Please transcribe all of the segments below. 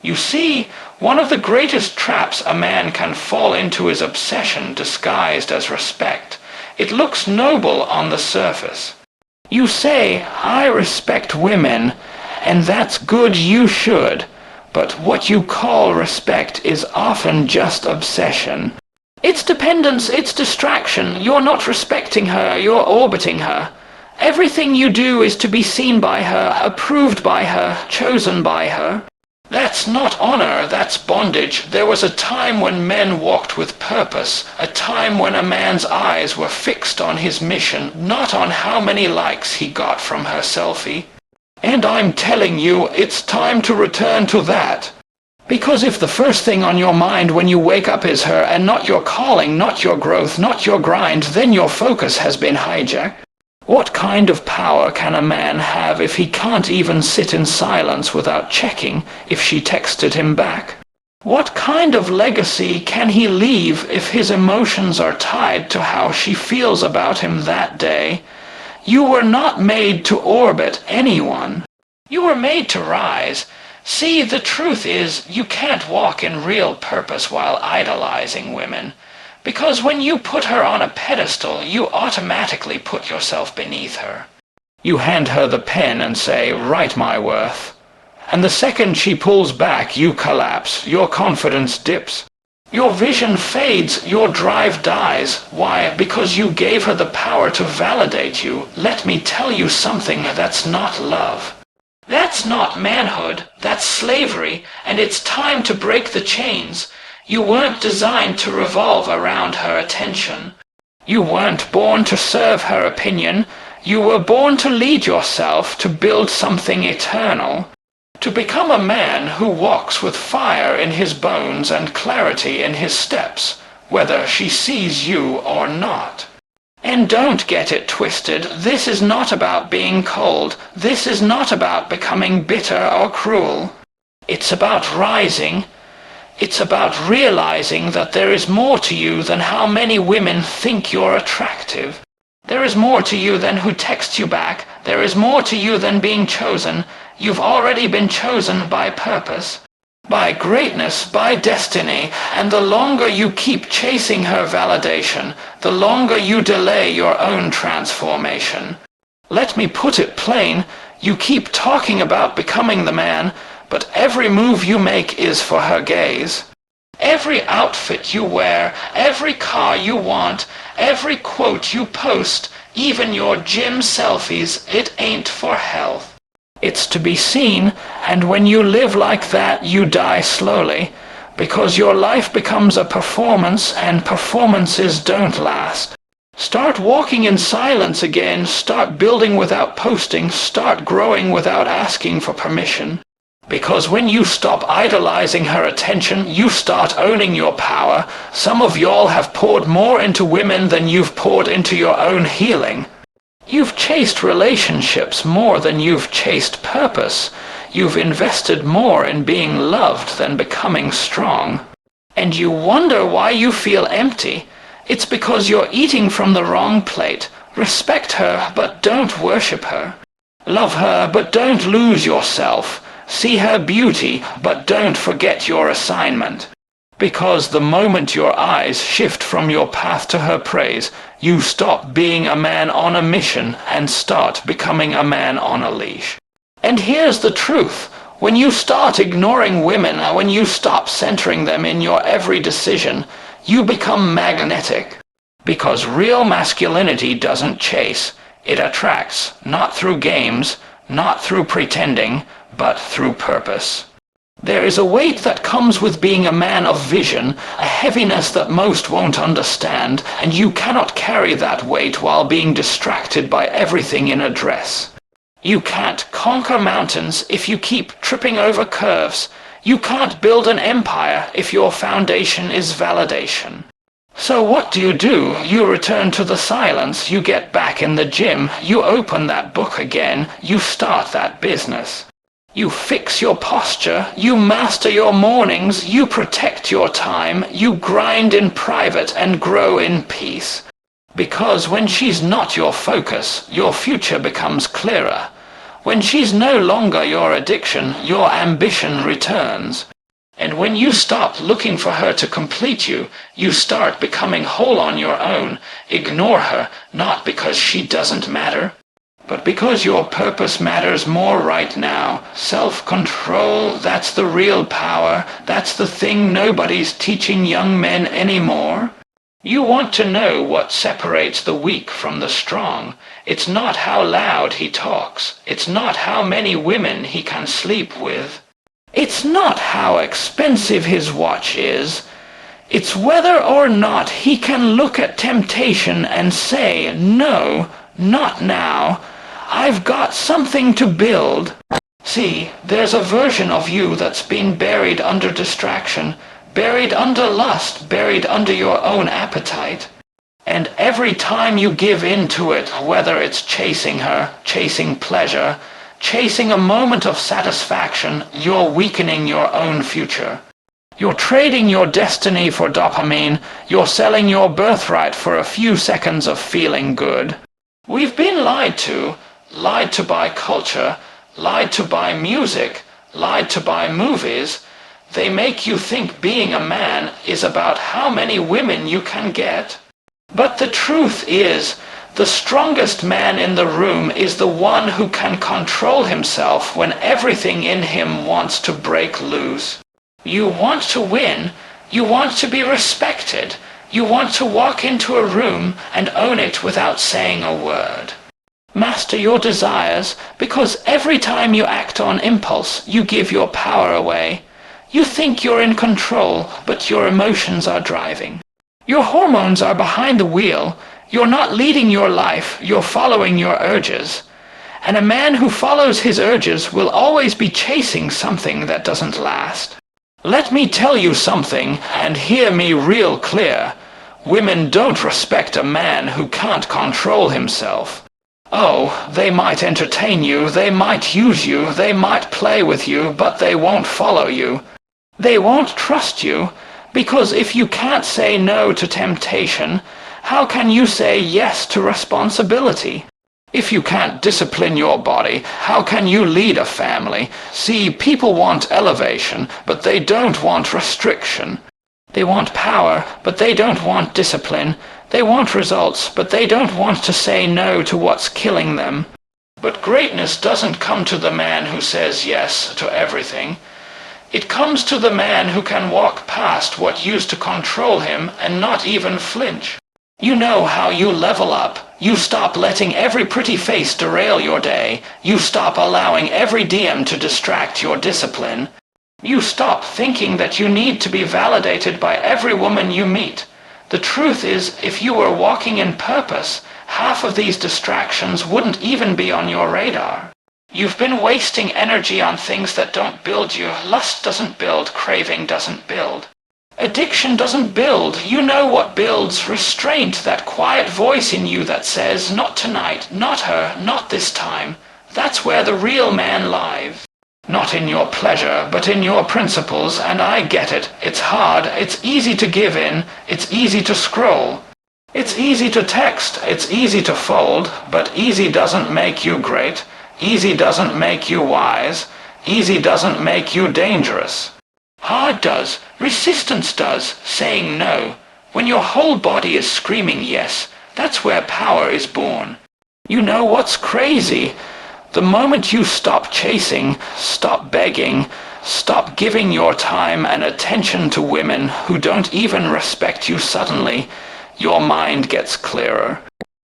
You see, one of the greatest traps a man can fall into is obsession disguised as respect. It looks noble on the surface. You say, I respect women, and that's good, you should. But what you call respect is often just obsession. It's dependence, it's distraction. You're not respecting her, you're orbiting her. Everything you do is to be seen by her, approved by her, chosen by her. That's not honor, that's bondage. There was a time when men walked with purpose, a time when a man's eyes were fixed on his mission, not on how many likes he got from her selfie. And I'm telling you, it's time to return to that. Because if the first thing on your mind when you wake up is her, and not your calling, not your growth, not your grind, then your focus has been hijacked. What kind of power can a man have if he can't even sit in silence without checking if she texted him back? What kind of legacy can he leave if his emotions are tied to how she feels about him that day? You were not made to orbit anyone. You were made to rise. See, the truth is, you can't walk in real purpose while idolizing women. Because when you put her on a pedestal, you automatically put yourself beneath her. You hand her the pen and say, write my worth. And the second she pulls back, you collapse, your confidence dips. Your vision fades, your drive dies. Why? Because you gave her the power to validate you. Let me tell you something, that's not love. That's not manhood, that's slavery, and it's time to break the chains. You weren't designed to revolve around her attention. You weren't born to serve her opinion. You were born to lead yourself, to build something eternal. To become a man who walks with fire in his bones and clarity in his steps, whether she sees you or not. And don't get it twisted, this is not about being cold. This is not about becoming bitter or cruel. It's about rising. It's about realizing that there is more to you than how many women think you're attractive. There is more to you than who texts you back. There is more to you than being chosen. You've already been chosen by purpose, by greatness, by destiny, and the longer you keep chasing her validation, the longer you delay your own transformation. Let me put it plain, you keep talking about becoming the man, but every move you make is for her gaze. Every outfit you wear, every car you want, every quote you post, even your gym selfies, it ain't for health. It's to be seen, and when you live like that, you die slowly, because your life becomes a performance, and performances don't last. Start walking in silence again, start building without posting, start growing without asking for permission. Because when you stop idolizing her attention, you start owning your power. Some of y'all have poured more into women than you've poured into your own healing. You've chased relationships more than you've chased purpose. You've invested more in being loved than becoming strong. And you wonder why you feel empty. It's because you're eating from the wrong plate. Respect her, but don't worship her. Love her, but don't lose yourself. See her beauty, but don't forget your assignment. Because the moment your eyes shift from your path to her praise, you stop being a man on a mission and start becoming a man on a leash. And here's the truth. When you start ignoring women, when you stop centering them in your every decision, you become magnetic. Because real masculinity doesn't chase, it attracts, not through games, not through pretending, but through purpose. There is a weight that comes with being a man of vision, a heaviness that most won't understand, and you cannot carry that weight while being distracted by everything in a dress. You can't conquer mountains if you keep tripping over curves. You can't build an empire if your foundation is validation. So what do? You return to the silence, you get back in the gym, you open that book again, you start that business. You fix your posture, you master your mornings, you protect your time, you grind in private and grow in peace. Because when she's not your focus, your future becomes clearer. When she's no longer your addiction, your ambition returns. And when you stop looking for her to complete you, you start becoming whole on your own. Ignore her, not because she doesn't matter, but because your purpose matters more right now. Self-control, that's the real power. That's the thing nobody's teaching young men anymore. You want to know what separates the weak from the strong. It's not how loud he talks. It's not how many women he can sleep with. It's not how expensive his watch is. It's whether or not he can look at temptation and say, "No, not now. I've got something to build." See, there's a version of you that's been buried under distraction, buried under lust, buried under your own appetite. And every time you give in to it, whether it's chasing her, chasing pleasure, chasing a moment of satisfaction, you're weakening your own future. You're trading your destiny for dopamine. You're selling your birthright for a few seconds of feeling good. We've been lied to by culture, lied to by music, lied to by movies. They make you think being a man is about how many women you can get. But the truth is, the strongest man in the room is the one who can control himself when everything in him wants to break loose. You want to win. You want to be respected. You want to walk into a room and own it without saying a word. Master your desires, because every time you act on impulse, you give your power away. You think you're in control, but your emotions are driving. Your hormones are behind the wheel. You're not leading your life, you're following your urges. And a man who follows his urges will always be chasing something that doesn't last. Let me tell you something, and hear me real clear. Women don't respect a man who can't control himself. Oh, they might entertain you, they might use you, they might play with you, but they won't follow you. They won't trust you, because if you can't say no to temptation, how can you say yes to responsibility? If you can't discipline your body, how can you lead a family? See, people want elevation, but they don't want restriction. They want power, but they don't want discipline. They want results, but they don't want to say no to what's killing them. But greatness doesn't come to the man who says yes to everything. It comes to the man who can walk past what used to control him and not even flinch. You know how you level up. You stop letting every pretty face derail your day. You stop allowing every DM to distract your discipline. You stop thinking that you need to be validated by every woman you meet. The truth is, if you were walking in purpose, half of these distractions wouldn't even be on your radar. You've been wasting energy on things that don't build you. Lust doesn't build, craving doesn't build. Addiction doesn't build. You know what builds? Restraint, that quiet voice in you that says, not tonight, not her, not this time. That's where the real man lives. Not in your pleasure, but in your principles, and I get it. It's hard, it's easy to give in, it's easy to scroll. It's easy to text, it's easy to fold, but easy doesn't make you great. Easy doesn't make you wise. Easy doesn't make you dangerous. Hard does, resistance does, saying no. When your whole body is screaming yes, that's where power is born. You know what's crazy? The moment you stop chasing, stop begging, stop giving your time and attention to women who don't even respect you suddenly, your mind gets clearer.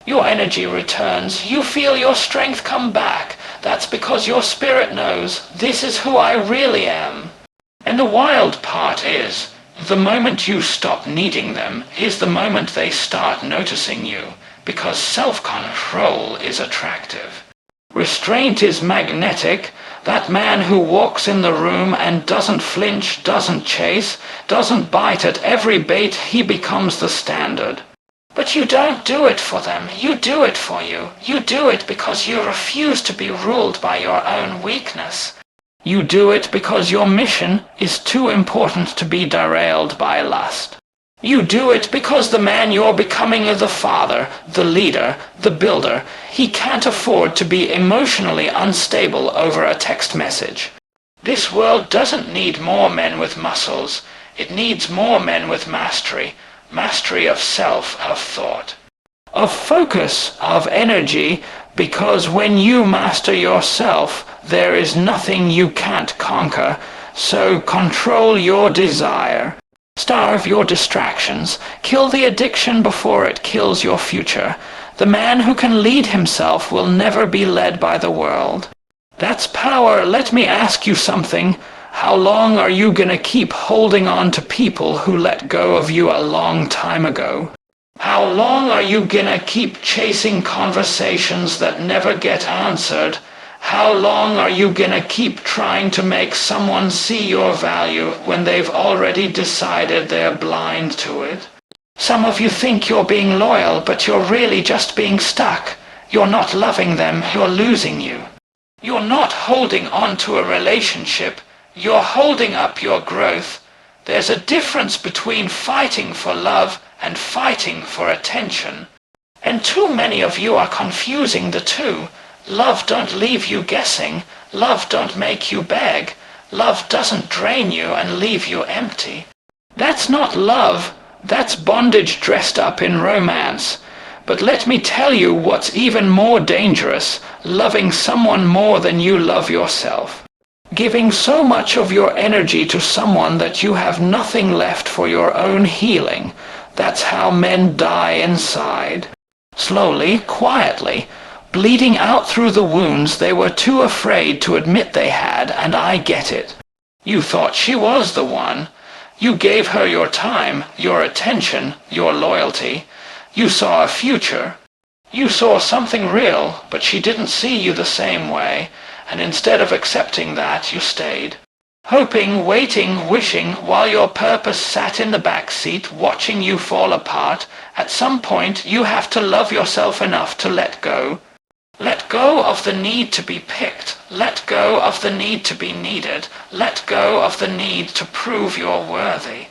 Your energy returns. You feel your strength come back. That's because your spirit knows, this is who I really am. And the wild part is, the moment you stop needing them is the moment they start noticing you, because self-control is attractive. Restraint is magnetic. That man who walks in the room and doesn't flinch, doesn't chase, doesn't bite at every bait, he becomes the standard. But you don't do it for them. You do it for you. You do it because you refuse to be ruled by your own weakness. You do it because your mission is too important to be derailed by lust. You do it because the man you're becoming is the father, the leader, the builder. He can't afford to be emotionally unstable over a text message. This world doesn't need more men with muscles. It needs more men with mastery. Mastery of self, of thought, of focus, of energy, because when you master yourself, there is nothing you can't conquer. So control your desire. Starve your distractions. Kill the addiction before it kills your future. The man who can lead himself will never be led by the world. That's power. Let me ask you something. How long are you gonna keep holding on to people who let go of you a long time ago? How long are you gonna keep chasing conversations that never get answered? How long are you gonna keep trying to make someone see your value when they've already decided they're blind to it? Some of you think you're being loyal, but you're really just being stuck. You're not loving them, you're losing you. You're not holding on to a relationship, you're holding up your growth. There's a difference between fighting for love and fighting for attention. And too many of you are confusing the two. Love don't leave you guessing. Love don't make you beg. Love doesn't drain you and leave you empty. That's not love. That's bondage dressed up in romance. But let me tell you what's even more dangerous, loving someone more than you love yourself. Giving so much of your energy to someone that you have nothing left for your own healing. That's how men die inside. Slowly, quietly, bleeding out through the wounds they were too afraid to admit they had, and I get it. You thought she was the one. You gave her your time, your attention, your loyalty. You saw a future. You saw something real, but she didn't see you the same way, and instead of accepting that, you stayed. Hoping, waiting, wishing, while your purpose sat in the back seat, watching you fall apart. At some point, you have to love yourself enough to let go. Let go of the need to be picked. Let go of the need to be needed. Let go of the need to prove you're worthy.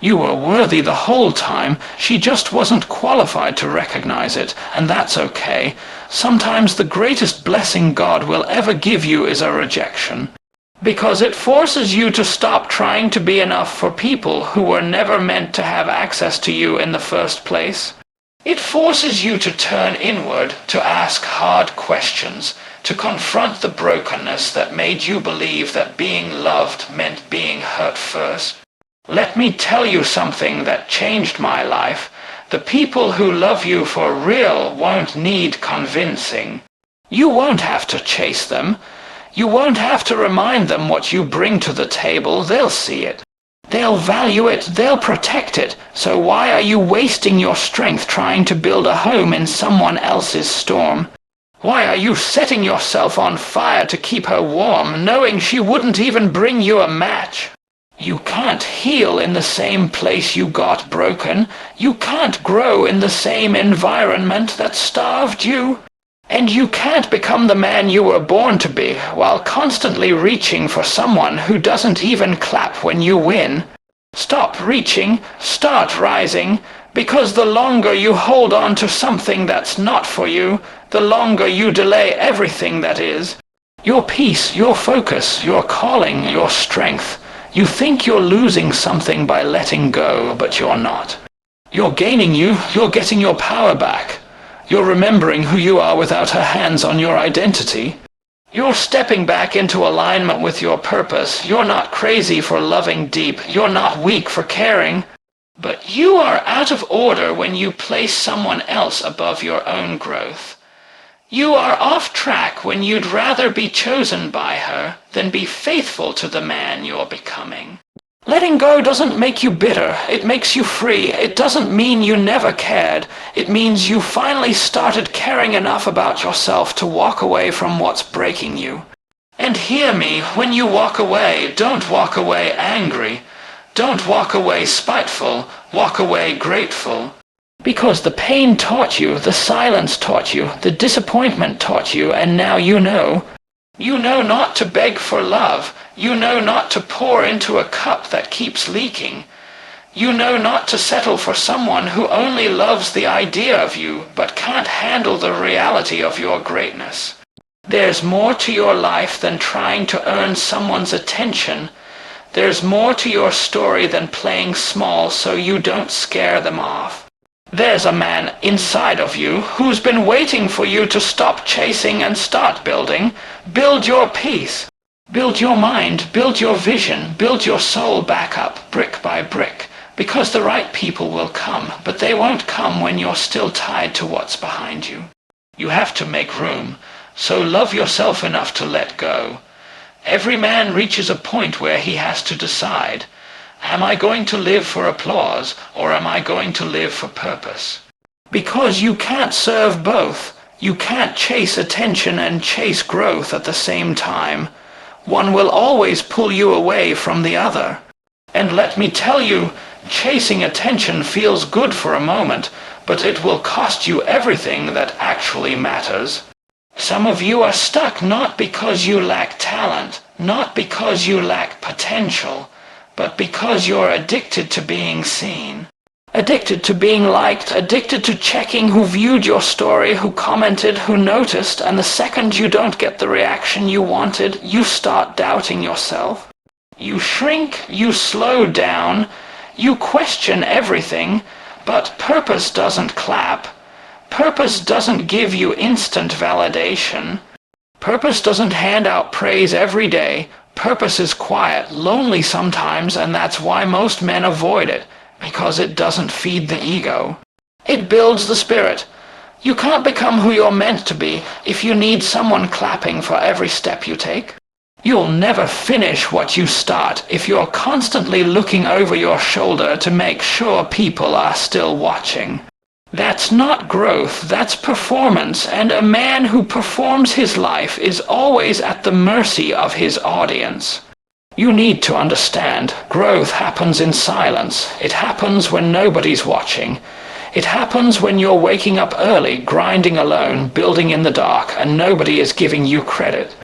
You were worthy the whole time. She just wasn't qualified to recognize it, and that's okay. Sometimes the greatest blessing God will ever give you is a rejection. Because it forces you to stop trying to be enough for people who were never meant to have access to you in the first place. It forces you to turn inward, to ask hard questions, to confront the brokenness that made you believe that being loved meant being hurt first. Let me tell you something that changed my life. The people who love you for real won't need convincing. You won't have to chase them. You won't have to remind them what you bring to the table. They'll see it. They'll value it. They'll protect it. So why are you wasting your strength trying to build a home in someone else's storm? Why are you setting yourself on fire to keep her warm, knowing she wouldn't even bring you a match? You can't heal in the same place you got broken. You can't grow in the same environment that starved you. And you can't become the man you were born to be while constantly reaching for someone who doesn't even clap when you win. Stop reaching, start rising, because the longer you hold on to something that's not for you, the longer you delay everything that is. Your peace, your focus, your calling, your strength. You think you're losing something by letting go, but you're not. You're gaining you're getting your power back. You're remembering who you are without her hands on your identity. You're stepping back into alignment with your purpose. You're not crazy for loving deep. You're not weak for caring. But you are out of order when you place someone else above your own growth. You are off track when you'd rather be chosen by her than be faithful to the man you're becoming. Letting go doesn't make you bitter. It makes you free. It doesn't mean you never cared. It means you finally started caring enough about yourself to walk away from what's breaking you. And hear me, when you walk away, don't walk away angry. Don't walk away spiteful. Walk away grateful. Because the pain taught you, the silence taught you, the disappointment taught you, and now you know. You know not to beg for love. You know not to pour into a cup that keeps leaking. You know not to settle for someone who only loves the idea of you, but can't handle the reality of your greatness. There's more to your life than trying to earn someone's attention. There's more to your story than playing small so you don't scare them off. There's a man inside of you who's been waiting for you to stop chasing and start building. Build your peace. Build your mind, build your vision, build your soul back up, brick by brick. Because the right people will come, but they won't come when you're still tied to what's behind you. You have to make room, so love yourself enough to let go. Every man reaches a point where he has to decide, am I going to live for applause, or am I going to live for purpose? Because you can't serve both. You can't chase attention and chase growth at the same time. One will always pull you away from the other. And let me tell you, chasing attention feels good for a moment, but it will cost you everything that actually matters. Some of you are stuck not because you lack talent, not because you lack potential, but because you're addicted to being seen. Addicted to being liked, addicted to checking who viewed your story, who commented, who noticed, and the second you don't get the reaction you wanted, you start doubting yourself. You shrink, you slow down, you question everything, but purpose doesn't clap. Purpose doesn't give you instant validation. Purpose doesn't hand out praise every day. Purpose is quiet, lonely sometimes, and that's why most men avoid it, because it doesn't feed the ego. It builds the spirit. You can't become who you're meant to be if you need someone clapping for every step you take. You'll never finish what you start if you're constantly looking over your shoulder to make sure people are still watching. That's not growth, that's performance, and a man who performs his life is always at the mercy of his audience. You need to understand, growth happens in silence. It happens when nobody's watching. It happens when you're waking up early, grinding alone, building in the dark, and nobody is giving you credit.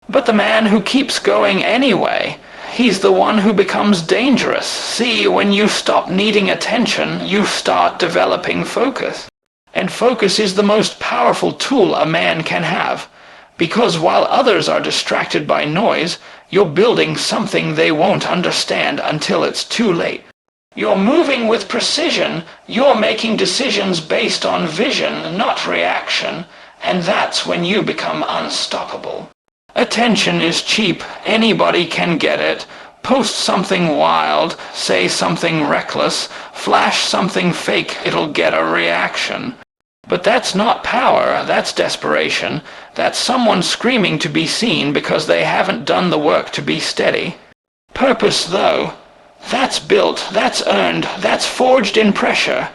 But the man who keeps going anyway, he's the one who becomes dangerous. See, when you stop needing attention, you start developing focus. And focus is the most powerful tool a man can have. Because while others are distracted by noise, you're building something they won't understand until it's too late. You're moving with precision. You're making decisions based on vision, not reaction. And that's when you become unstoppable. Attention is cheap. Anybody can get it. Post something wild, say something reckless, flash something fake, it'll get a reaction. But that's not power, that's desperation. That's someone screaming to be seen because they haven't done the work to be steady. Purpose, though, that's built, that's earned, that's forged in pressure.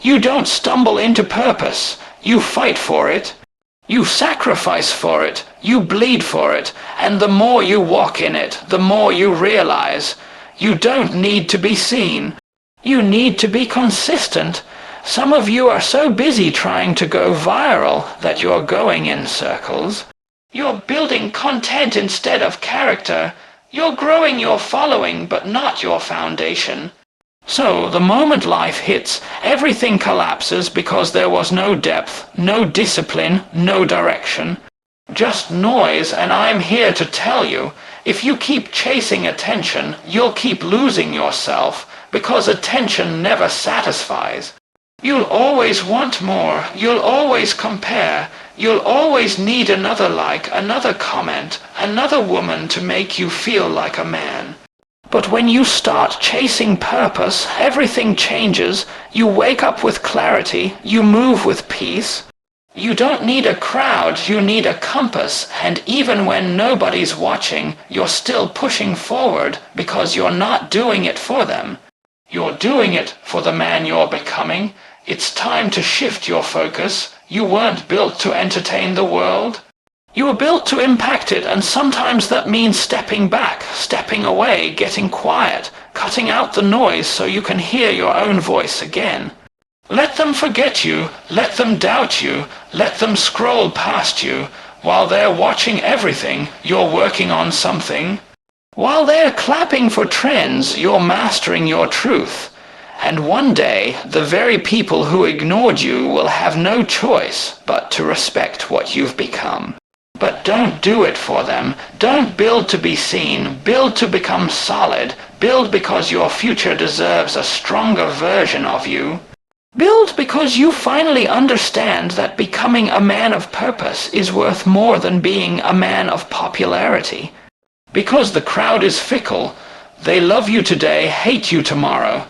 You don't stumble into purpose. You fight for it. You sacrifice for it, you bleed for it, and the more you walk in it, the more you realize you don't need to be seen. You need to be consistent. Some of you are so busy trying to go viral that you're going in circles. You're building content instead of character. You're growing your following, but not your foundation. So, the moment life hits, everything collapses because there was no depth, no discipline, no direction. Just noise, and I'm here to tell you, if you keep chasing attention, you'll keep losing yourself, because attention never satisfies. You'll always want more, you'll always compare, you'll always need another like, another comment, another woman to make you feel like a man. But when you start chasing purpose, everything changes. You wake up with clarity, you move with peace. You don't need a crowd, you need a compass, and even when nobody's watching, you're still pushing forward because you're not doing it for them. You're doing it for the man you're becoming. It's time to shift your focus. You weren't built to entertain the world. You were built to impact it, and sometimes that means stepping back, stepping away, getting quiet, cutting out the noise so you can hear your own voice again. Let them forget you, let them doubt you, let them scroll past you. While they're watching everything, you're working on something. While they're clapping for trends, you're mastering your truth. And one day, the very people who ignored you will have no choice but to respect what you've become. But don't do it for them. Don't build to be seen. Build to become solid. Build because your future deserves a stronger version of you. Build because you finally understand that becoming a man of purpose is worth more than being a man of popularity. Because the crowd is fickle. They love you today, hate you tomorrow.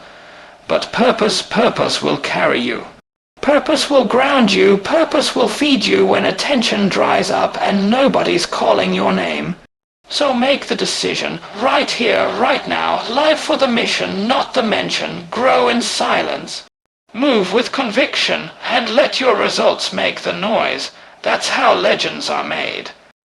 But purpose will carry you. Purpose will ground you. Purpose will feed you when attention dries up and nobody's calling your name. So make the decision, right here, right now. Live for the mission, not the mention. Grow in silence. Move with conviction, and let your results make the noise. That's how legends are made.